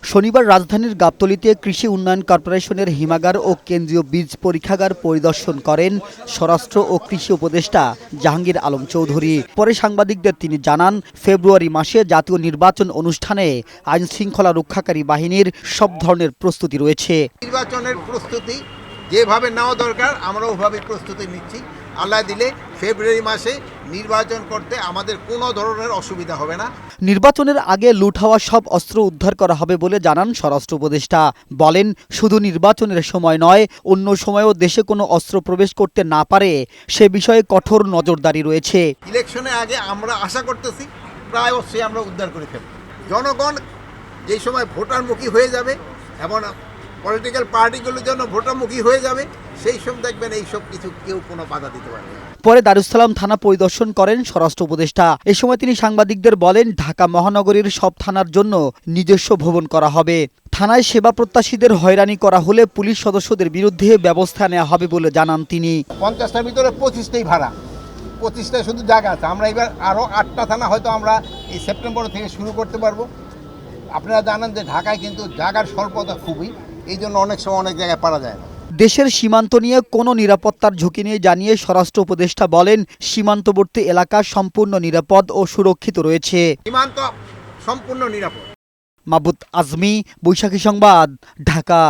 শনিবার রাজধানীর গাবতলীতে কৃষি উন্নয়ন কর্পোরেশনের হিমাগার ও কেন্দ্রীয় বীজ পরীক্ষাগার পরিদর্শন করেন স্বরাষ্ট্র ও কৃষি উপদেষ্টা জাহাঙ্গীর আলম চৌধুরী। পরে সাংবাদিকদের তিনি জানান, ফেব্রুয়ারি মাসে জাতীয় নির্বাচন অনুষ্ঠানে আইন শৃঙ্খলা রক্ষাকারী বাহিনীর সব ধরনের প্রস্তুতি রয়েছে। নির্বাচনের প্রস্তুতি যেভাবে নেওয়া দরকার আমরা ওভাবে প্রস্তুতি নিচ্ছি। আল্লাহ দিলে ফেব্রুয়ারি মাসে নির্বাচন করতে আমাদের কোনো ধরনের অসুবিধা হবে না। নির্বাচনের আগে লুট হওয়া সব অস্ত্র উদ্ধার করা হবে বলে জানান স্বরাষ্ট্র উপদেষ্টা। বলেন, শুধু নির্বাচনের সময় নয়, অন্য সময়েও দেশে কোনো অস্ত্র প্রবেশ করতে না পারে সে বিষয়ে কঠোর নজরদারি রয়েছে। ইলেকশনের আগে আমরা আশা করতেছি প্রায় অস্ত্রই আমরা উদ্ধার করে ফেলব। জনগণ যেই সময় ভোটারমুখী হয়ে যাবে এবং পলিটিক্যাল পার্টিগুলোর জন্য ভোটারমুখী হয়ে যাবে, সেই সময় দেখবেন এইসব কিছু কেউ কোনো বাধা দিতে পারবে না। পরে দারুস-সালাম থানা পরিদর্শন করেন স্বরাষ্ট্র উপদেষ্টা। এ সময় তিনি সাংবাদিকদের বলেন, ঢাকা মহানগরীর সব থানার জন্য নিজস্ব ভবন করা হবে। থানায় সেবা প্রত্যাশীদের হয়রানি করা হলে পুলিশ সদস্যদের বিরুদ্ধে ব্যবস্থা নেওয়া হবে বলে জানান তিনি। 50টার ভিতরে 25টাই ভাড়া, 25টায় শুধু জায়গা আছে। আমরা এবার আরও 8টা থানা হয়তো আমরা এই সেপ্টেম্বর থেকে শুরু করতে পারবো। আপনারা জানেন যে ঢাকায় কিন্তু জায়গার স্বল্পতা খুবই, এই জন্য অনেক সময় অনেক জায়গায় পারা যায় না। দেশের সীমান্ত নিয়ে কোনো নিরাপত্তার ঝুঁকি নিয়ে জানিয়ে স্বরাষ্ট্র উপদেষ্টা বলেন, সীমান্তবর্তী এলাকা সম্পূর্ণ নিরাপদ ও সুরক্ষিত রয়েছে। সীমান্ত সম্পূর্ণ নিরাপদ। মাহবুব আজমি, বৈশাখী সংবাদ, ঢাকা।